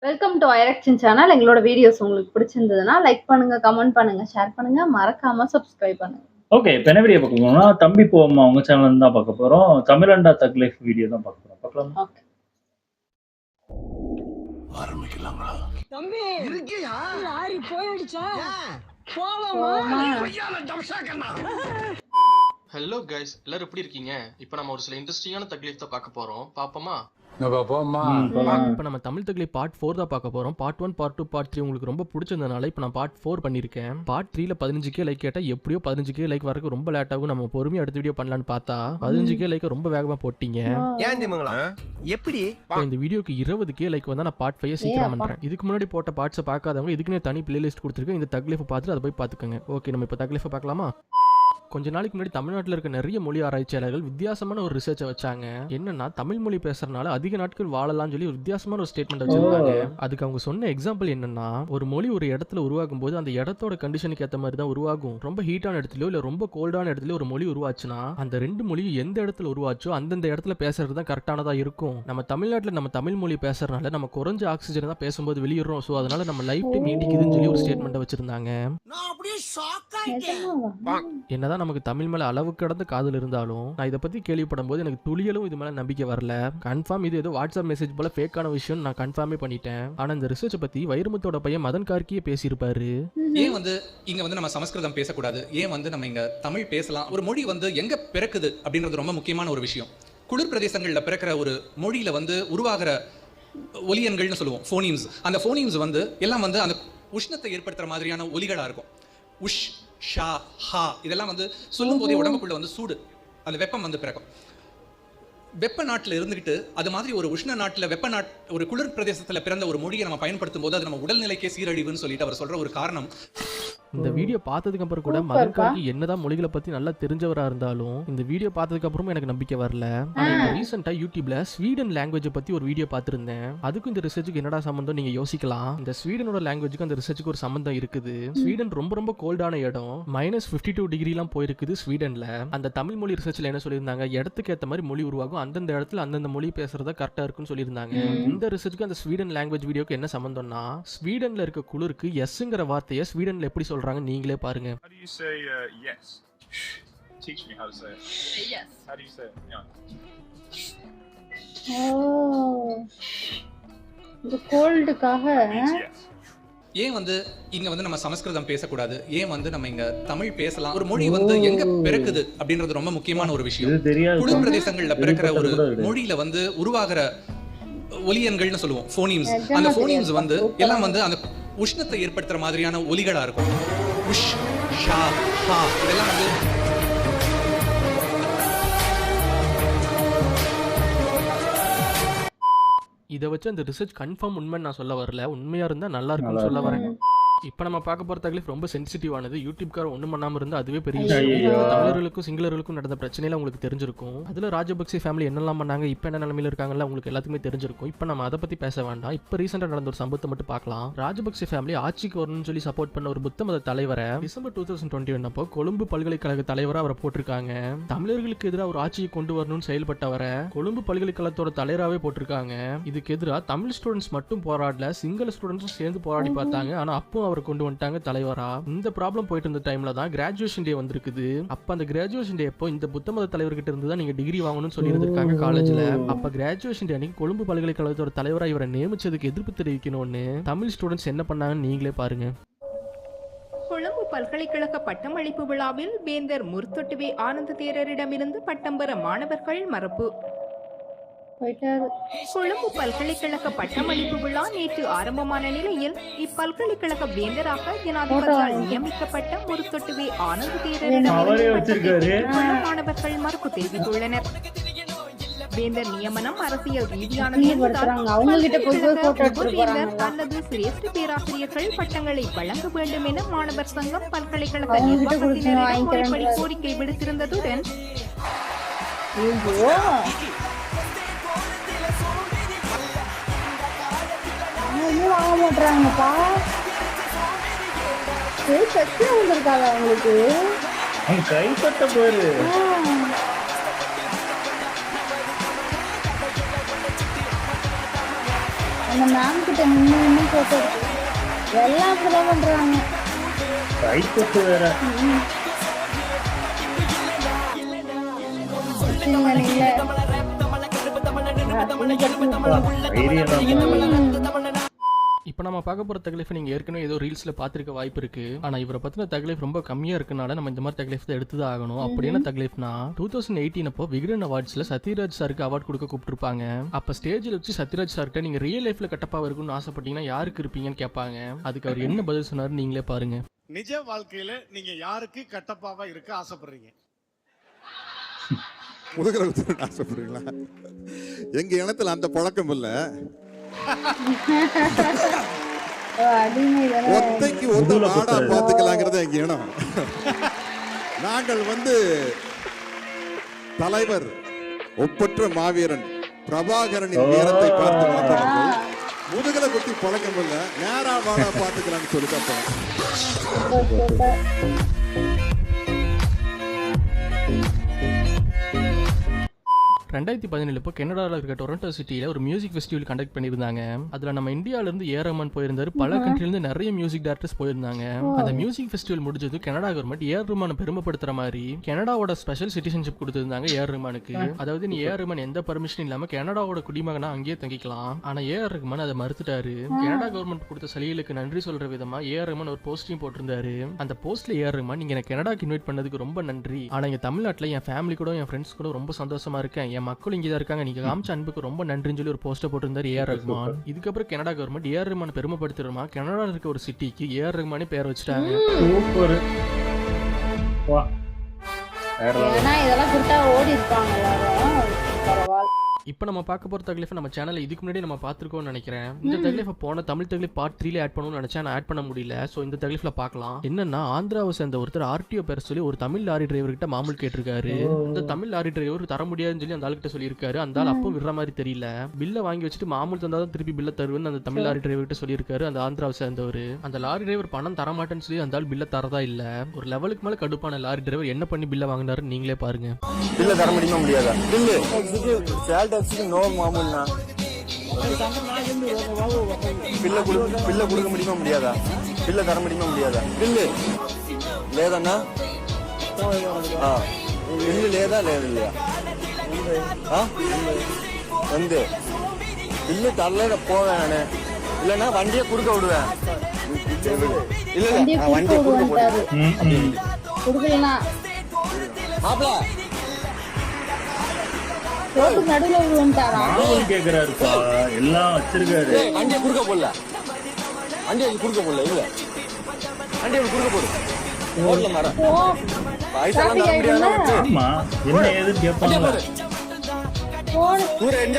Welcome to ஐரக்ஷன் channel. எங்களோட videos உங்களுக்கு பிடிச்சிருந்ததுன்னா லைக் பண்ணுங்க, கமெண்ட் பண்ணுங்க, ஷேர் பண்ணுங்க, மறக்காம சப்ஸ்கிரைப் பண்ணுங்க. ஓகே. இப்ப என்ன வீடியோ பார்க்க போறோம்னா, தம்பி போம்மா அவங்க சேனல்ல இருந்து தான் பார்க்க போறோம். தமிழண்டா தக் லைஃப் வீடியோ தான் பார்க்க போறோம். பார்க்கலாமா? ஓகே. ஆரம்பிக்கலாங்களா? தம்பி இருக்கியா? லாரி போயிடுச்சா? போமா. ஹலோ கைஸ், எல்லாரும் எப்படி இருக்கீங்க? இப்போ நம்ம ஒரு சில இன்ட்ரெஸ்டிங்கான தக்லீஃப் தான் பார்க்க போறோம். பாப்போமா? போம்மா. போலாம். இப்போ நம்ம தமிழ் தக்லீஃப் பார்ட் 4 தான் பார்க்க போகிறோம். பார்ட் 1, பார்ட் 2, பார்ட் 3 உங்களுக்கு ரொம்ப பிடிச்சிருந்தனால இப்போ நான் பார்ட் 4 பண்ணியிருக்கேன். பார்ட் 3ல 15K லைக் கேட்டால் எப்படியோ 15K லைக் வரக்கு ரொம்ப லேட் ஆகும். நம்ம பொறுமையாக அடுத்த வீடியோ பண்ணலான்னு பார்த்தா 15K லைக் ரொம்ப வேகமாக போட்டீங்க. ஏன் திமுங்களா? எப்படி? இப்போ இந்த வீடியோக்கு 20K லைக் வந்தால் நான் பார்ட் 5 சீக்கிரம் பண்ணுறேன். இதுக்கு முன்னாடி போட்ட பார்ட்ஸை பார்க்காதவங்க இதுக்குன்னே தனி பிளேலிஸ்ட் கொடுத்துருக்கேன். இந்த தக்லீஃபை பார்த்துட்டு அதை போய் பார்த்துக்கோங்க. ஓகே, நம்ம இப்போ தக்லீஃபை பார்க்கலாமா? கொஞ்ச நாளைக்கு முன்னாடி தமிழ்நாட்டில் இருக்க நிறைய மொழி ஆராய்ச்சியாளர்கள் வித்தியாசமான ஒரு ரிசர்ச்சை வச்சாங்க. என்னன்னா, தமிழ் மொழி பேசுறதுனால அதிக நாட்கள் வாழலாம்னு சொல்லி ஒரு வித்தியாசமான ஒரு ஸ்டேட்மெண்ட் வச்சிருக்காங்க. அதுக்கு அவங்க சொன்ன எக்ஸாம்பிள் என்னன்னா, ஒரு மொழி ஒரு இடத்துல உருவாகும் போது அந்த இடத்தோட கண்டிஷனுக்கு ஏற்ற மாதிரி தான் உருவாகும். ரொம்ப ஹீட்டான இடத்துலயோ இல்ல ரொம்ப கோல்டான இடத்துலயோ ஒரு மொழி உருவாச்சுன்னா அந்த ரெண்டு மொழியும் எந்த இடத்துல உருவாச்சோ அந்தந்த இடத்துல பேசுறது தான் கரெக்டானதா இருக்கும். நம்ம தமிழ்நாட்டில் நம்ம தமிழ் மொழி பேசுறதுனால நம்ம குறைஞ்ச ஆக்சிஜன் தான் பேசும்போது வெளியிடுறோம். ஸோ அதனால நம்ம லைஃப் டைம் நீடிக்குதுன்னு சொல்லி ஒரு ஸ்டேட்மெண்ட் வச்சிருந்தாங்க. என்னதான் நமக்கு தமிழ் மேல அளவு கடந்த காதல் இருந்தாலும் நான் இதை பத்தி கேள்விப்படும் போது எனக்கு துளியலும் இது மேல நம்பிக்கை வரல. கன்ஃபார்ம் இது ஏதோ வாட்ஸ்அப் மெசேஜ் போல ஃபேக்கான விஷயம் நான் கன்ஃபார்மே பண்ணிட்டேன். ஆனா இந்த ரிசர்ச் பத்தி வைரமுத்தோட பையன் மதன் கார்கியே பேசியிருப்பாரு. ஏன் இங்க நம்ம சமஸ்கிருதம் பேசக்கூடாது, ஏன் நம்ம இங்க தமிழ் பேசலாம்? ஒரு மொழி எங்க பிறக்குது அப்படின்றது ரொம்ப முக்கியமான ஒரு விஷயம். குளிர் பிரதேசங்கள்ல பிறக்கிற ஒரு மொழியில உருவாகிற ஒலியன்கள்னு சொல்லுவோம், ஃபோனீம்ஸ். அந்த ஃபோனீம்ஸ் எல்லாம் அந்த உஷ்ணத்தை ஏற்படுத்துற மாதிரியான ஒலிகளா இருக்கும். உஷ், ஷா, ஹா இதெல்லாம் சொல்லும் போதே உடம்புக்குள்ள சூடு, அந்த வெப்பம் பிறக்கும். வெப்ப நாட்டில் இருந்துகிட்டு அது மாதிரி ஒரு உஷ்ண நாட்டில் ஒரு குளிர் பிரதேசத்தில் பிறந்த ஒரு மொழியை நம்ம பயன்படுத்தும் போது அது நம்ம உடல்நிலைக்கே சீரழிவுன்னு சொல்லிட்டு அவர் சொல்ற ஒரு காரணம். இந்த வீடியோ பார்த்ததுக்கு அப்புறம் கூட மதன் கார்கி என்னதான் மொழிகளை பத்தி நல்லா தெரிஞ்சவரா இருந்தாலும் இந்த வீடியோ பார்த்ததுக்கு அப்புறமும் எனக்கு நம்பிக்கை வரல. ரீசெண்டா யூடியூப்ல ஸ்வீடன் லாங்குவேஜ் பத்தி ஒரு வீடியோ பார்த்திருந்தேன். அதுக்கும் இந்த ரிசர்ச்சுக்கு என்னடா சம்பந்தம் நீங்க யோசிக்கலாம். இந்த ஸ்வீடனோட லாங்குவேஜுக்கு அந்த ரிசர்ச்சுக்கு ஒரு சம்பந்தம் இருக்குது. ஸ்வீடன் ரொம்ப ரொம்ப கோல்டான இடம். -52 டிகிரிலாம் போயிருக்குது ஸ்வீடன்ல. அந்த தமிழ் மொழி ரிசர்ச்ல என்ன சொல்லியிருந்தாங்க, இடத்துக்கு ஏற்ற மாதிரி மொழி உருவாகும், அந்தந்த இடத்துல அந்தந்த மொழி பேசுறதா கரெக்டா இருக்குன்னு சொல்லியிருந்தாங்க. இந்த ரிசர்ச்சுக்கு அந்த ஸ்வீடன் லாங்குவேஜ் வீடியோக்கு என்ன சம்பந்தம்னா, ஸ்வீடன்ல இருக்க குளிருக்கு எஸ்ங்கிற வார்த்தையை ஸ்வீடன்ல எப்படி சொல்றாங்க நீங்களே பாருங்க. How do you say yes? Teach me how to say it. Yes. How do you say it? Yeah. இந்த கோல்டுக்காக Means yes. ஏன் இங்க நம்ம சமஸ்கிருதம் பேசக்கூடாது, ஏன் நம்ம இங்க தமிழ் பேசலாம்? ஒரு மொழி எங்க பிறக்குது அப்படின்றது ரொம்ப முக்கியமான ஒரு விஷயம். இது தெரியாது. குளிர் பிரதேசங்கள்ல பிறக்கிற ஒரு மொழியில உருவாகிற ஒலியன்கள்னு சொல்லுவோம், ஃபோனீம்ஸ். அந்த ஃபோனீம்ஸ் எல்லாம் அந்த உஷ்ணத்தை ஏற்படுத்துற மாதிரியான ஒலிகளா இருக்கும். உஷ், ஷா, ஹா இதெல்லாம் இதை வச்சு அந்த ரிசர்ச் கன்ஃபார்ம் உண்மைன்னு நான் சொல்ல வரல, உண்மையா இருந்தா நல்லா இருக்குன்னு சொல்ல வரேன். இப்போ நம்ம பார்க்க போகிற தகவல் ரொம்ப சென்சிட்டிவானது. யூடியூப்கார ஒன்றும் பண்ணாமல் இருந்தால் அதுவே பெரிய விஷயம். தமிழர்களுக்கும் சிங்களர்களுக்கும் நடந்த பிரச்சனையில உங்களுக்கு தெரிஞ்சிருக்கும். அதில் ராஜபக்சே ஃபேமிலி என்னெல்லாம் பண்ணாங்க, இப்போ என்ன நிலைமையில் இருக்காங்கல்ல உங்களுக்கு எல்லாத்துக்குமே தெரிஞ்சிருக்கும். இப்போ நம்ம அதை பற்றி பேச வேண்டாம். இப்போ ரீசெண்டாக நடந்த ஒரு சம்பவத்தை மட்டும் பார்க்கலாம். ராஜபக்சே ஃபேமிலி ஆட்சிக்கு வரணும்னு சொல்லி சப்போர்ட் பண்ண ஒரு புத்த மத தலைவரை டிசம்பர் 2021 அப்போ கொழும்பு பல்கலைக்கழக தலைவராக அவரை போட்டிருக்காங்க. தமிழர்களுக்கு எதிராக ஒரு ஆட்சியை கொண்டு வரணும்னு செயல்பட்டவரை கொழும்பு பல்கலைக்கழகத்தோட தலைவராகவே போட்டிருக்காங்க. இதுக்கு எதிராக தமிழ் ஸ்டூடெண்ட்ஸ் மட்டும் போராடல, சிங்கள ஸ்டூடெண்ட்ஸும் சேர்ந்து போராடி பார்த்தாங்க. ஆனால் அப்போ அவரை கொண்டு வந்துட்டாங்க தலைவரா. இந்த ப்ராப்ளம் போயிட்டு இருந்த டைம்ல தான் கிராஜுவேஷன் டே வந்திருக்குது. அப்ப அந்த கிராஜுவேஷன் டே அப்போ இந்த புத்த மத தலைவர்கிட்ட இருந்து தான் நீங்க டிகிரி வாங்கணும்னு சொல்லி இருந்திருக்காங்க காலேஜ்ல. அப்ப கிராஜுவேஷன் டே அன்னைக்கு கொழும்பு பல்கலைக்கழகத்தோட தலைவரா இவரை நியமிச்சதுக்கு எதிர்ப்பு தெரிவிக்கணும்னு தமிழ் ஸ்டூடெண்ட்ஸ் என்ன பண்ணாங்கன்னு நீங்களே பாருங்க. கொழும்பு பல்கலைக்கழக பட்டமளிப்பு விழாவில் வேந்தர் முர்தொட்டுவே ஆனந்த தேரரிடமிருந்து பட்டம் பெற மாணவர்கள் மரபு. கொழும்பு பல்கலைக்கழக பட்டமளிப்பு விழா நேற்று ஆரம்பமான நிலையில் இப்பல்கலைக்கழக வேந்தராக ஜனாதிபதியால் நியமிக்கப்பட்ட முர்தொட்டுவே ஆனந்த தேரரிடம் மாணவர்கள் மறுப்பு தெரிவித்துள்ளனர். வேந்தர் நியமனம் அரசியல் ரீதியானது அல்லது சிரேஷ்ட பேராசிரியர்கள் பட்டங்களை வழங்க வேண்டும் என மாணவர் சங்கம் பல்கலைக்கழக நிர்வாகத்தினரிடம் கோரிக்கை விடுத்திருந்ததுடன் வாங்க மாட்டாங்கப்பா. வந்திருக்காங்க அவங்களுக்கு கைப்பட்ட போயிரு. அந்த மேம் கிட்ட நின்று போட்டோ இருக்கு. எல்லாம் அப்படிதான் பண்றாங்க. ரைட்டு வேற இப்போ நம்ம பார்க்க போகிற தக்லீஃப் நீங்கள் ஏற்கனவே ஏதோ ரீல்ஸில் பார்த்துருக்க வாய்ப்பு இருக்கு. ஆனால் இவரை பற்றின தக்லீஃப் ரொம்ப கம்மியாக இருக்கனால நம்ம இந்த மாதிரி தக்லீஃப் தான் எடுத்து தான் ஆகணும். அப்படியான தக்லீஃப்னா 2018 அப்போ விகடன் அவார்ட்ஸில் சத்யராஜ் சாருக்கு அவார்ட் கொடுக்க கூப்பிட்டுருப்பாங்க. அப்போ ஸ்டேஜில் வச்சு சத்யராஜ் சார்கிட்ட நீங்கள் ரியல் லைஃப்பில் கட்டப்பாக இருக்குன்னு ஆசைப்பட்டீங்கன்னா யாருக்கு இருப்பீங்கன்னு கேட்பாங்க. அதுக்கு அவர் என்ன பதில் சொன்னார் நீங்களே பாருங்க. நிஜ வாழ்க்கையில நீங்க யாருக்கு கட்டப்பாவா இருக்க ஆசைப்படுறீங்க? முதுகலை ஆசைப்படுறீங்களா? எங்க இனத்துல அந்த பழக்கம் இல்ல. ஒத்தைக்கு ஒத்த நாடா பாத்துக்கலாங்கிறது எங்க இனம். நாங்கள் தலைவர் ஒப்பற்ற மாவீரன் பிரபாகரனின் வீரத்தை பார்த்து வளர்ந்தவர்கள். முதுகலை குத்தி பழக்கம் இல்ல, நேரா வாடா பாத்துக்கலாம்னு சொல்லி தப்போம். 2017 இப்போ கனடாவில் இருக்க டொரண்டோ சிட்டியில் ஒரு மியூசிக் ஃபெஸ்டிவல் கண்டக்ட் பண்ணியிருந்தாங்க. அதில் நம்ம இந்தியாவிலேருந்து ஏ ரஹ்மான் போயிருந்தாரு. பல கண்ட்ரிலேருந்து நிறைய மியூசிக் டேரக்டர்ஸ் போயிருந்தாங்க. அந்த மியூசிக் ஃபெஸ்டிவல் முடிஞ்சது கனடா கவர்மெண்ட் ஏ ரஹ்மானை பெருமைப்படுத்துற மாதிரி கனடாவோட ஸ்பெஷல் சிட்டிசன்ஷிப் கொடுத்துருந்தாங்க ஏ ரஹ்மானுக்கு. அதாவது நீ ஏ ரஹ்மான் எந்த பர்மிஷன் இல்லாமல் கனடாவோட குடிமகனா அங்கேயே தங்கிக்கலாம். ஆனால் ஏ ரஹ்மான் அதை மறுத்துட்டாரு. கனடா கவர்மெண்ட் கொடுத்த சலுகைகளுக்கு நன்றி சொல்ற விதமா ஏ ரஹ்மான் ஒரு போஸ்டையும் போட்டிருந்தாரு. அந்த போஸ்ட்ல ஏ ரஹ்மான் நீங்க எனக்கு கனடாக்கு இன்வைட் பண்ணதுக்கு ரொம்ப நன்றி. ஆனா இங்க தமிழ்நாட்டில் என் ஃபேமிலி கூட என் ஃப்ரெண்ட்ஸ் கூட ரொம்ப சந்தோஷமா இருக்கேன். என் மக்கள் இங்கே தான் இருக்காங்க. நீங்க காமிச்ச அன்புக்கு ரொம்ப நன்றின்னு சொல்லி ஒரு போஸ்டர் போட்டிருந்தாரு ஏ ரஹ்மான். இதுக்கப்புறம் கனடா கவர்மெண்ட் ஏ ரஹ்மான் பெருமைப்படுத்துறமா கனடாவில் இருக்க ஒரு சிட்டிக்கு ஏ ரஹ்மானே பேர் வச்சுட்டாங்க. சூப்பர். இதெல்லாம் கொடுத்தா ஓடி இருப்பாங்க எல்லாரும். பரவாயில்ல. இப்போ நம்ம பார்க்க போகிற தக்லீஃபை நம்ம சேனலில் இதுக்கு முன்னாடி நம்ம பார்த்துருக்கோம்னு நினைக்கிறேன். இந்த தக்லீஃபை போன தமிழ் தக்லீஃப் பார்ட் 3 ஆட் பண்ணணும்னு நினச்சேன், நான் ஆட் பண்ண முடியல. ஸோ இந்த தக்லீஃபில் பார்க்கலாம். என்னன்னா ஆந்திராவை சேர்ந்த ஒருத்தர் ஆர்டிஓ பேர் சொல்லி ஒரு தமிழ் லாரி டிரைவர்கிட்ட மாமூல் கேட்டிருக்காரு. இந்த தமிழ் லாரி டிரைவர் தர முடியாதுன்னு சொல்லி அந்த ஆளுகிட்ட சொல்லியிருக்காரு. அந்த ஆள் அப்போ விடுற மாதிரி தெரியல. பில்லை வாங்கி வச்சுட்டு மாமூல் தந்தா தான் திருப்பி பில்லை தருவேன்னு அந்த தமிழ் லாரி டிரைவர்கிட்ட சொல்லியிருக்காரு அந்த ஆந்திராவை சேர்ந்தவர். அந்த லாரி டிரைவர் பணம் தரமாட்டேன்னு சொல்லி அந்த ஆள் பில்லை தரதா இல்லை. ஒரு லெவலுக்கு மேலே கடுப்பான லாரி டிரைவர் என்ன பண்ணி பில்லை வாங்கினாருன்னு நீங்களே பாருங்க. பில்லை தர முடியுமா முடியாதா? பில்லை கொடுக்க முடியுமா முடியாதா? பில்லை தர முடியுமா முடியாதா? பில்லு లేదన్నా பில்லு లేదా లేదు இல்லையா? வந்து பில்லு தரல போவேன். இல்லைன்னா வண்டியை கொடுக்க விடுவேன். இல்ல வண்டியை கொடுக்க மாப்பிள நடுவில் கேக்குறாருப்பா, எல்லாம் வச்சிருக்காரு. வண்டியை கொடுக்க போடல, வண்டியை கொடுக்க போடல. இல்ல வண்டியை கொடுக்க போடு.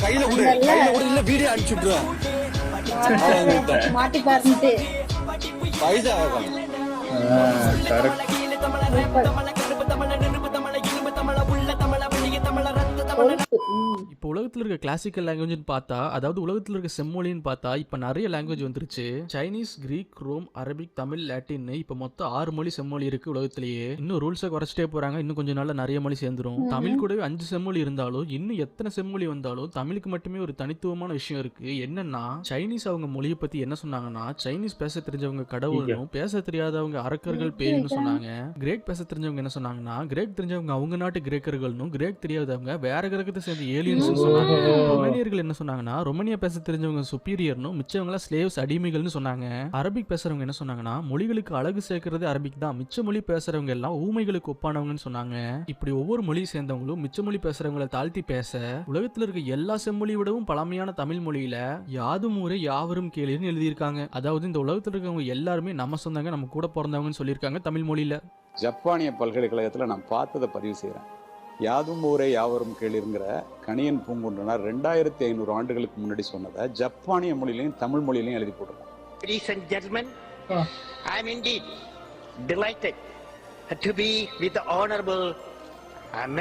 கையில கூட இல்ல வீடியோ அனுப்பிச்சுட்டுருவேன். மாட்டி பார்த்துட்டு பைசா இப்போ உலகத்தில் இருக்க கிளாசிக்கல் லாங்குவேஜ்னு பார்த்தா, அதாவது உலகத்தில் இருக்க செம்மொழின்னு பார்த்தா இப்போ நிறைய லாங்குவேஜ் வந்துருச்சு. Chinese, Greek, Rome, Arabic, Tamil, Latin இப்போ மொத்தம் 6 மொழி செம்மொழி இருக்கு உலகத்திலேயே. இன்னும் ரூல்ஸை குறைச்சிட்டே போறாங்க. இன்னும் கொஞ்சம் நாள்ல நிறைய மொழி சேர்ந்துரும். தமிழ் கூடவே 5 செம்மொழி இருந்தாலும் இன்னும் எத்தனை செம்மொழி வந்தாலும் தமிழுக்கு மட்டுமே ஒரு தனித்துவமான விஷயம் இருக்கு. என்னன்னா சைனீஸ் அவங்க மொழியை பத்தி என்ன சொன்னாங்கன்னா, சைனீஸ் பேச தெரிஞ்சவங்க கடவுளும் பேச தெரியாதவங்க அரக்கர்கள் பேய்னு சொன்னாங்க. கிரேக் பேச தெரிஞ்சவங்க என்ன சொன்னாங்கன்னா, கிரேக் தெரிஞ்சவங்க அவங்க நாட்டு கிரேக்கர்கள்னும், கிரேக் தெரியாதவங்க வேற கிரகத்தை சேர்ந்த ஏலியன்ஸ் சொன்னாங்க. ரொமேனியர்கள் என்ன சொன்னாங்கன்னா, ரொமேனியா பேச தெரிஞ்சவங்க சுப்பீரியர்னும், மிச்சவங்க ஸ்லேவ்ஸ் அடிமைகள்னு சொன்னாங்க. அரபிக் பேசுறவங்க என்ன சொன்னாங்கன்னா, மொழிகளுக்கு அழகு சேர்க்கிறது அரபிக் தான், மிச்ச மொழி பேசுறவங்க எல்லாம் ஊமைகளுக்கு ஒப்பானவங்கன்னு சொன்னாங்க. இப்படி ஒவ்வொரு மொழி சேர்ந்தவங்களும் மிச்ச மொழி பேசுறவங்களை தாழ்த்தி பேச உலகத்தில் இருக்க எல்லா செம்மொழி விடவும் பழமையான தமிழ் மொழியில யாதும் ஊரே யாவரும் கேளுன்னு எழுதியிருக்காங்க. அதாவது இந்த உலகத்தில் இருக்கவங்க எல்லாருமே நம்ம சொந்தங்க, நம்ம கூட பிறந்தவங்கன்னு சொல்லியிருக்காங்க தமிழ் மொழியில. ஜப்பானிய பல்கலைக்கழகத்தில் நான் பார்த்ததை பதிவு செய்கிறேன். யாதும் ஊரே யாவரும் கேளுங்கிற கணியன் பூங்குன்றனார் 2500 ஆண்டுகளுக்கு முன்னாடி சொன்னதை ஜப்பானிய மொழியிலையும் தமிழ் மொழியிலையும் எழுதி போட்டுருக்காங்க. Ladies and gentlemen, I am indeed delighted to be with the honorable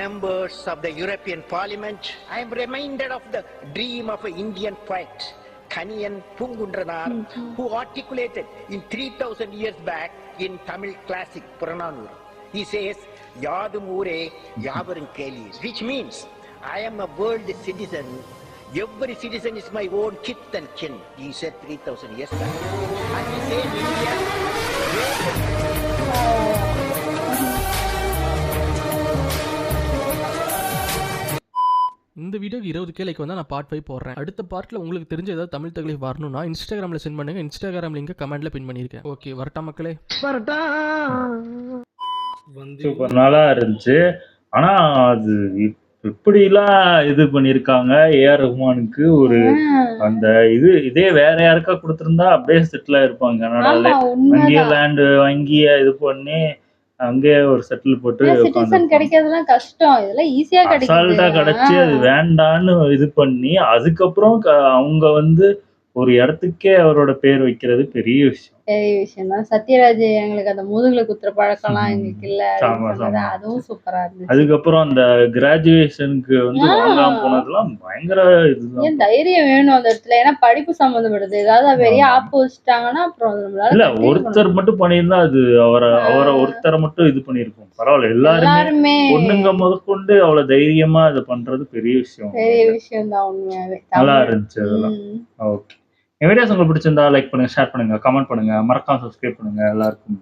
members of the European Parliament. I am reminded of the dream of an Indian poet, Kaniyan Pungundranar, who articulated in 3000 years back in Tamil classic Purananur. He says, Yadum Ure Yavarum Kelis, which means I am a world citizen Every citizen is my own kith and kin, he said 3,000 years back. And he said India. இந்த வீடியோக்கு 20K like வந்தால் நான் part 5 போடுறேன். அடுத்த பார்ட்டில் உங்களுக்கு தெரிஞ்ச ஏதாவது தமிழ் தகவல் வரணும்னா இன்ஸ்டாகிராமில் சென்ட் பண்ணுங்க. இன்ஸ்டாகிராம் லிங்கை கமெண்ட்ல பின் பண்ணியிருக்கேன். ஓகே, வரட்டா மக்களே. சூப்பர், நல்லா இருந்துச்சு. ஆனா அது இப்படிலாம் இது பண்ணிருக்காங்க. ஏஆர் ரஹ்மானுக்கு ஒரு அந்த இதே வேற யாருக்கா கொடுத்திருந்தா அப்படியே செட்டில் ஆயிருப்பாங்க. கனடால அங்கேயே லேண்ட் வாங்கி இது பண்ணி அங்கேயே ஒரு செட்டில் போட்டு சிட்டிசன் கிடைக்கிறதுலாம் கஷ்டம். இதெல்லாம் ஈஸியா அசால்ட்டா கிடைச்சு அது வேண்டான்னு இது பண்ணி அதுக்கப்புறம் அவங்க வந்து ஒரு இடத்துக்கே அவரோட பேர் வைக்கிறது பெரிய விஷயம். பெரிய விஷயம் தான். சத்யராஜ் எங்களுக்கு அந்த முதுகுல குத்துற பழக்கம்லாம் எங்களுக்கு இல்ல. அதுவும் சூப்பரா இருந்துச்சு. அதுக்கப்புறம் அந்த கிராஜுவேஷனுக்கு வந்து வாங்காம போனதெல்லாம் பயங்கர இதுதான். ஏன் தைரியம் வேணும் அந்த இடத்துல? ஏன்னா படிப்பு சம்பந்தப்படுது. ஏதாவது பெரிய ஆப்போசிட்டாங்கன்னா அப்புறம் இல்ல ஒருத்தர் மட்டும் பண்ணியிருந்தா அது அவரை ஒருத்தரை மட்டும் இது பண்ணிருக்கோம். பரவாயில்ல, எல்லாருமே பொண்ணுங்க முதற்கொண்டு அவ்வளவு தைரியமா இது பண்றது பெரிய விஷயம். பெரிய விஷயம் தான் உண்மையாவே. நல்லா இருந்துச்சு அதெல்லாம். ஓகே, என் வீடியோஸ் உங்களுக்கு பிடிச்சிருந்தா லைக் பண்ணுங்க, ஷேர் பண்ணுங்க, கமெண்ட் பண்ணுங்க, மறக்காம சப்ஸ்கிரைப் பண்ணுங்க. எல்லாருக்கும்